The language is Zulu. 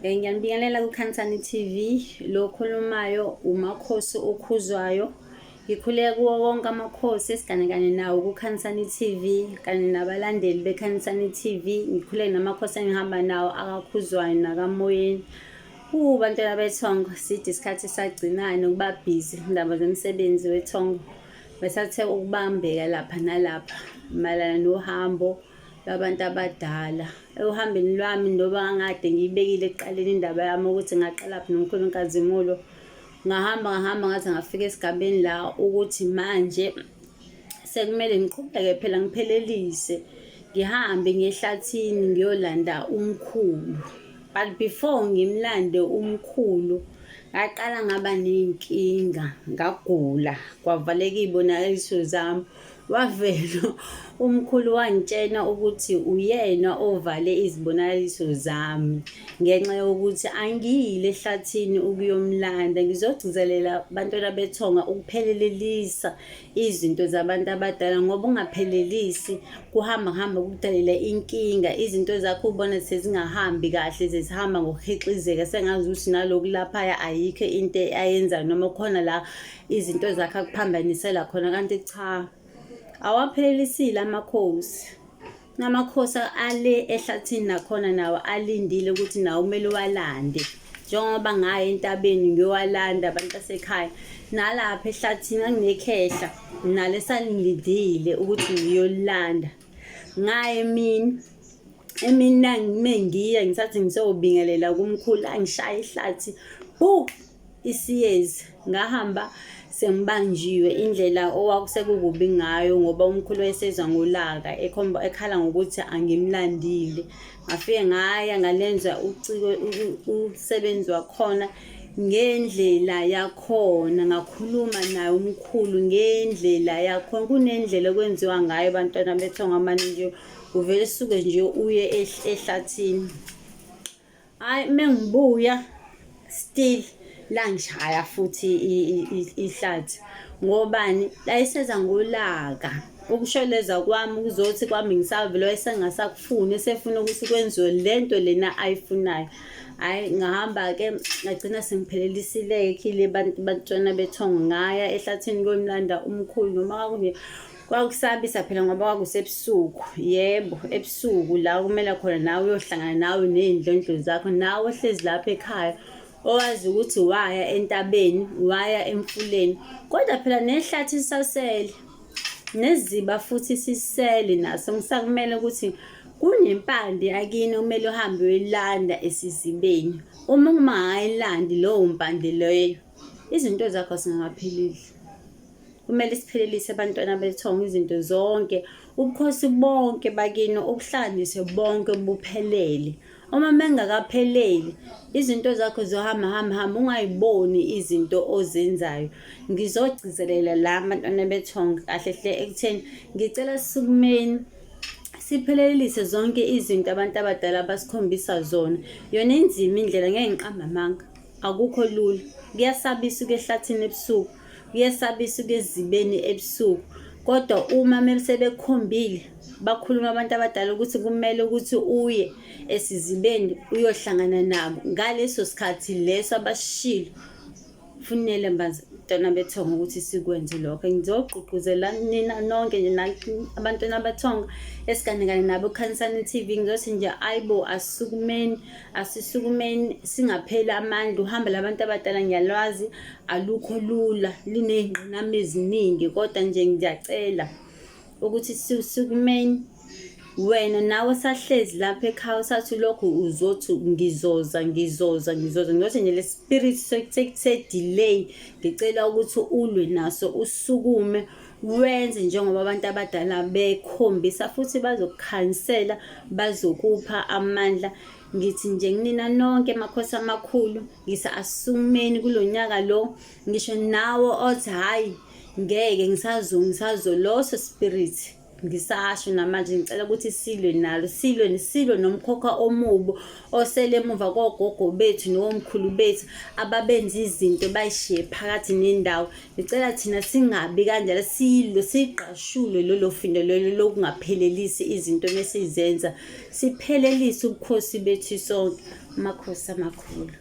Ngiyanibingelela kuKhansani TV, lo khulumayo uMakhosi Khuzyo. Ngikhule kuwo wonke amakhosi esiganekane nawo kuKhansani TV kanye nabalandeli beKhansani TV. Ngikhule namakhosi engihamba nawo akaKhuzwayo nakaMoyeni. Bantwana bethongo, sithi isikhathi sagcinayo nokuba busy indaba zomsebenzi wethongo. Besathe ukubambeka lapha nalapha malana nohambo labantu abadala. Ehambeni lwami ndoba ngade ngiyibekile ekuqaleni indaba yami ukuthi ngaqala lapha nomkhulu Nkhazimulo. Ngahamba ngaze ngafika esigabeni la ukuthi manje sekumele ngiqhubeke phela ngiphelelise. Ngihambe ngehlathini ngiyolanda umkhulu. But before ngimlande umkhulu, ngaqala ngaba nenkinga, ngagula, kwavaleka izibonakaliso zami. Wavela umkhulu wangitshena ukuthi uyena ovale izibonakaliso zami ngenxa yokuthi angiyile ehlathini ukuyomlanda. Ngizogcizelela bantwana bethonga ukuphelelelisa izinto zabantu abadala, ngoba ungaphelelisi kuhamba kudalela inkinga. Izinto zakho ubona sezingahambi kahle, sezihamba ngokuhixizeka, sengazi ukuthi naloku laphaya ayikho into ayenza noma khona la izinto zakhe akuphambanisela khona, kanti cha, awaphelelisile amakhosi. Namakhosi ale ehlathini nakhona nawo alindile ukuthi nawo kumele walande, njengoba ngaye entabeni ngiyowalanda abantu basekhaya. Nalapha ehlathini anginekhehla nalo esalindile ukuthi ngiyolanda. Ngaye emini mengiya ngisathi ngisobingelela kumkhulu, angishaya ihlathi isiyezi. Ngahamba sengibanjiwe indlela owakusekukubi ngayo, ngoba umkhulu wayesezwa ngolaka ekhala ngokuthi angimlandile. Ngafike ngaya ngalenza uciko usebenzi wakhona ngendlela yakhona, ngakhuluma naye umkhulu ngendlela yakhona. Kunendlela okwenziwa ngayo bantwana bethonga, manje nje uvele suke nje uye ehlathini. Hayi, mengibuya still langishaya futhi ihlathi. Ngobani? Layiseza ngolaka. Ukusholeza kwami kuzothi kwami ngisavele wayesengasakufuni, esefuna ukuthi kwenziwe lento lena ayifunayo. Hayi, ngahamba-ke ngagcina sengiphelelisile bantwana bethongo. Ngaya ehlathini kuyomlanda umkhulu, noma kwakusabisa phela ngoba kwakusebusuku. Yebo, ebusuku la kumele khona nawe uyohlangana nawe ney'ndlondlo zakho, nawe ohlezi lapha ekhaya owazi ukuthi waya entabeni, waya emfuleni, kodwa phela nehlathi sisasele, neziba futhi sisele naso. Ngisakumele ukuthi kunempande yakini okumele uhambe uyilanda esizibeni. Uma ungayilandi lowo mpande leyo, izinto zakho zingakapheleli. Kumele siphelelise abantwana bethonga izinto zonke, ubukhosi bonke bakini ubuhlanganise bonke buphelele. Uma mengakapheleli, izinto zakho zohamba ungayiboni izinto ozenzayo. Ngizogcizelela la bantwana bethonga kahle hle ekutheni ngicela sisukumeni siphelelise zonke izinto abantu abadala abasikhombisa zona. Yona inzima indlela, ngeke ngiqambe amanga, akukho lula. Kuyasabisa ukuya ehlathini ebusuku, kuyasabisa ukuya ezibeni ebusuku, kodwa uma sebekhombile bakhuluma abantu abadala ukuthi kumele ukuthi uye esizibeni uyohlangana nabo ngaleso sikhathi leso abashilo, kufanele bantwana bethonga ukuthi sikwenze lokho. Ngizogqugquzela nina nonke nje abantwana bethonga esiganekane nabo kuKhansani TV, ngizothi nje ayibo, asisukumeni singapheli amandla. Uhamba labantu abadala ngiyalwazi alukho lula, liney'ngqinamba eziningi, kodwa nje ngiyacela ukuthi sisukumeni. Wena nawe sahlezi lapha ekhaya usathi lokho uzothi ngizoza. Ngizothi nje le spirit se-delay ngicela ukuthi ulwe naso, usukume wenze njengoba abantu abadala bekhombisa, futhi bazokukhansela, bazokupha amandla. Ngithi nje kunina nonke amakhosi amakhulu, ngisa asumeni kulonyaka lo. Ngisho nawo othi hayi ngeke ngisazo loso spirit ngisasho namanje ngicela ukuthi silwe nalo, silwe nomkhokha omubi osele emuva kogogo bethu nomkhulu bethu ababenza izinto bayishiye phakathi nendawo. Ngicela thina singabi kanjalo, silwe siqashule lolo findo lolo lokungaphelelisi izinto mesizenza, siphelelise ubukhosi bethu sonke. Makhosi amakhulu.